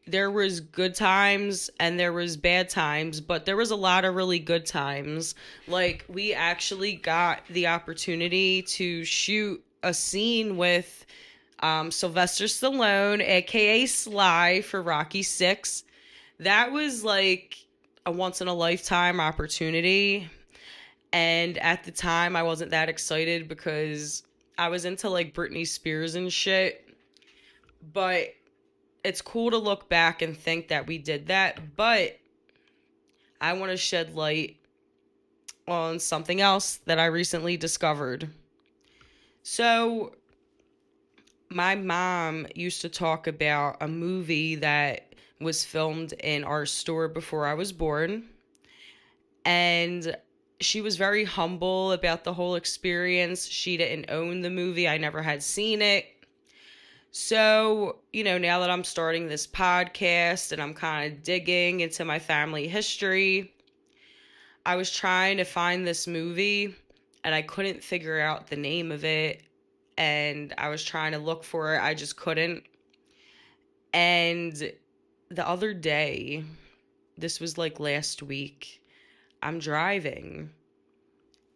there was good times and there was bad times, but there was a lot of really good times. Like we actually got the opportunity to shoot a scene with Sylvester Stallone, aka Sly, for Rocky 6. That was like a once in a lifetime opportunity. And at the time I wasn't that excited because I was into like Britney Spears and shit. But it's cool to look back and think that we did that, but I want to shed light on something else that I recently discovered. So, my mom used to talk about a movie that was filmed in our store before I was born, and she was very humble about the whole experience. She didn't own the movie, I never had seen it. So, now that I'm starting this podcast and I'm kind of digging into my family history, I was trying to find this movie and I couldn't figure out the name of it. And I was trying to look for it, I just couldn't. And the other day, this was like last week, I'm driving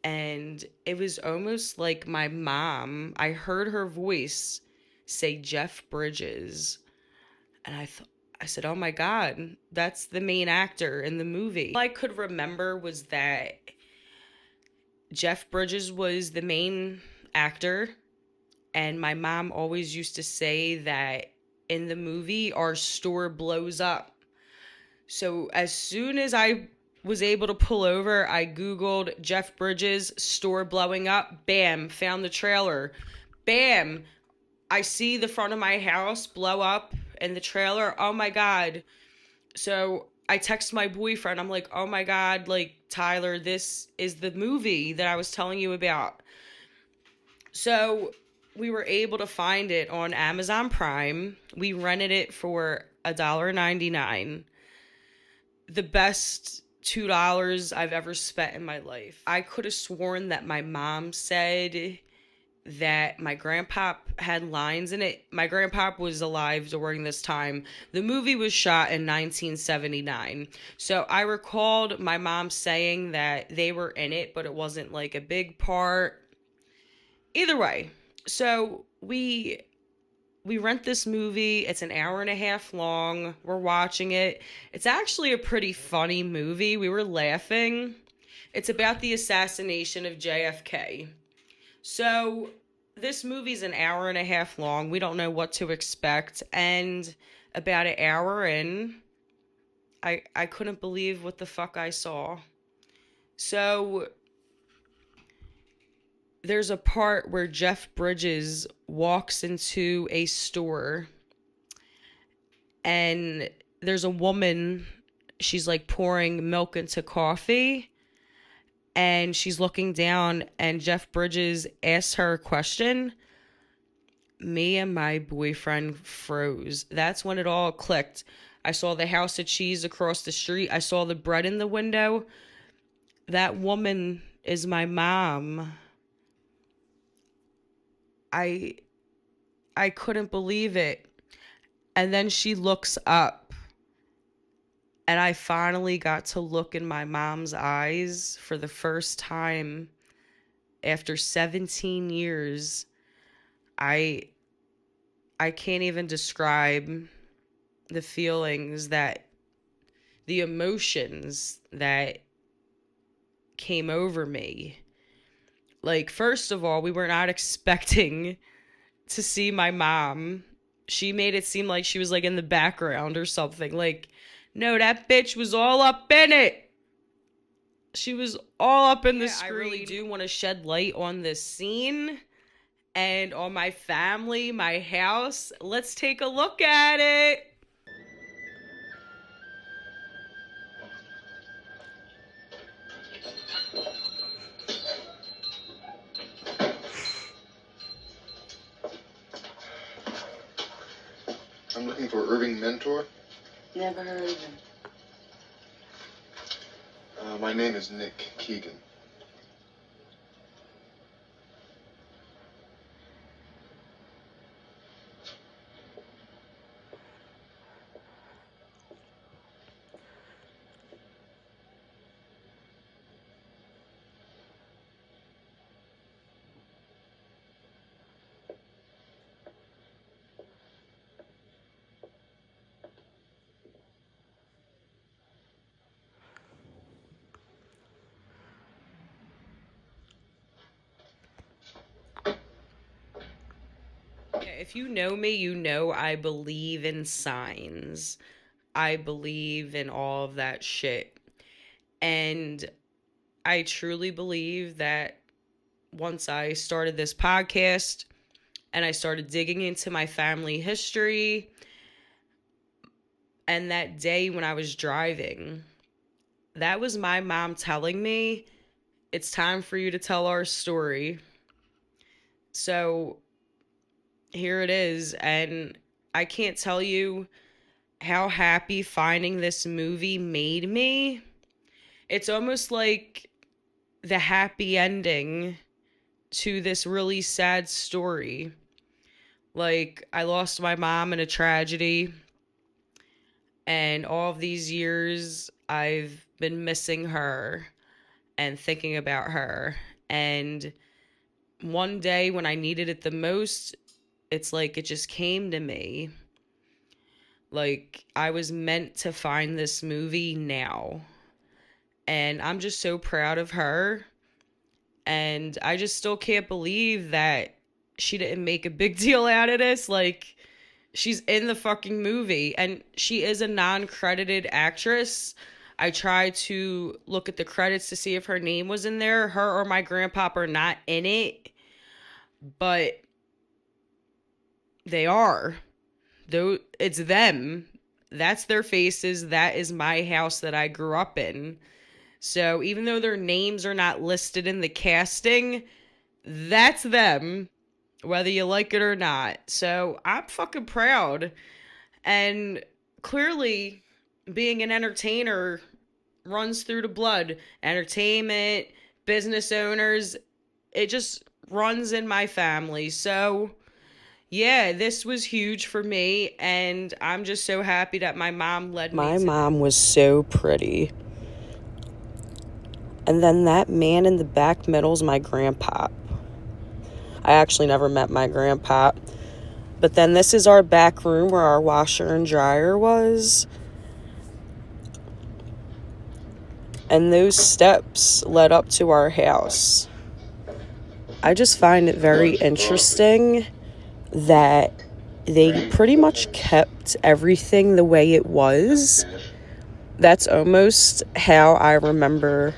and it was almost like my mom, I heard her voice say Jeff Bridges. And I said, "Oh my god, that's the main actor in the movie." All I could remember was that Jeff Bridges was the main actor, and my mom always used to say that in the movie our store blows up. So as soon as I was able to pull over, I googled Jeff Bridges store blowing up. Bam, found the trailer. Bam, I see the front of my house blow up in the trailer. Oh my god. So I text my boyfriend. I'm like, "Oh my god, like Tyler, this is the movie that I was telling you about." So we were able to find it on Amazon Prime. We rented it for $1.99. The best $2 I've ever spent in my life. I could have sworn that my mom said that my grandpa had lines in it. My grandpa was alive during this time. The movie was shot in 1979. So I recalled my mom saying that they were in it, but it wasn't like a big part. Either way, so we rent this movie. It's an hour and a half long. We're watching it. It's actually a pretty funny movie. We were laughing. It's about the assassination of JFK. So this movie's an hour and a half long. We don't know what to expect. And about an hour in, I couldn't believe what the fuck I saw. So there's a part where Jeff Bridges walks into a store and there's a woman, she's like pouring milk into coffee and she's looking down and Jeff Bridges asks her a question. Me and my boyfriend froze. That's when it all clicked. I saw the house of cheese across the street. I saw the bread in the window. That woman is my mom. I I couldn't believe it. And then she looks up and I finally got to look in my mom's eyes for the first time after 17 years. I I can't even describe the feelings that the emotions that came over me. Like, first of all, we were not expecting to see my mom. She made it seem like she was like in the background or something. Like, no, that bitch was all up in it. She was all up in the screen. I really do want to shed light on this scene and on my family, my house. Let's take a look at it. I'm looking for Irving Mentor. Never heard of him. My name is Nick Keegan. If you know me, you know I believe in signs. I believe in all of that shit. And I truly believe that once I started this podcast and I started digging into my family history, and that day when I was driving, that was my mom telling me, it's time for you to tell our story. So here it is. And I can't tell you how happy finding this movie made me. It's almost like the happy ending to this really sad story. Like, I lost my mom in a tragedy, and all of these years I've been missing her and thinking about her. And one day when I needed it the most, it's like it just came to me. Like, I was meant to find this movie now. And I'm just so proud of her. And I just still can't believe that she didn't make a big deal out of this. Like, she's in the fucking movie, and she is a non-credited actress. I tried to look at the credits to see if her name was in there. Her or my grandpop are not in it, but they are. Though it's them. That's their faces. That is my house that I grew up in. So even though their names are not listed in the casting, that's them, whether you like it or not. So I'm fucking proud. And clearly, being an entertainer runs through the blood. Entertainment, business owners, it just runs in my family. So yeah, this was huge for me, and I'm just so happy that my mom led me. My mom was so pretty. And then that man in the back middle's my grandpa. I actually never met my grandpa. But then this is our back room where our washer and dryer was. And those steps led up to our house. I just find it very interesting that they pretty much kept everything the way it was. That's almost how I remember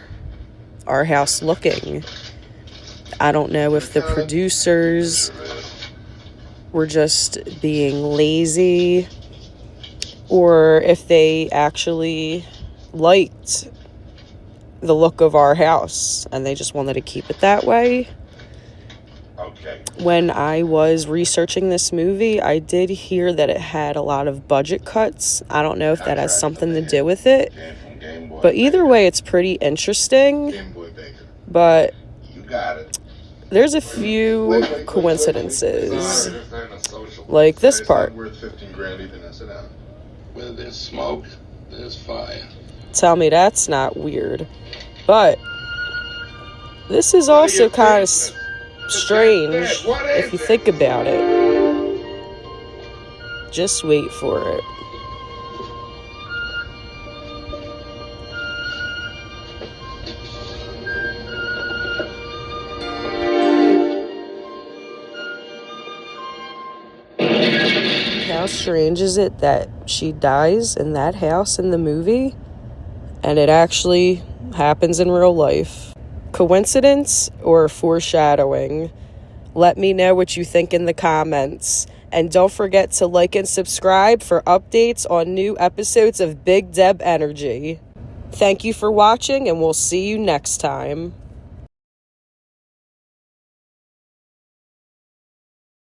our house looking. I don't know if the producers were just being lazy or if they actually liked the look of our house and they just wanted to keep it that way. Okay. When I was researching this movie, I did hear that it had a lot of budget cuts. I don't know if that has something to do with it. But either way, it's pretty interesting. But there's a few coincidences. Like this part. Worth 15 grand even as it out. Where there's smoke, there's fire. Tell me that's not weird. But this is also kind of strange if you think about it. Just wait for it. How strange is it that she dies in that house in the movie and it actually happens in real life? Coincidence or foreshadowing? Let me know what you think in the comments. And don't forget to like and subscribe for updates on new episodes of Big Debb Energy. Thank you for watching, and we'll see you next time.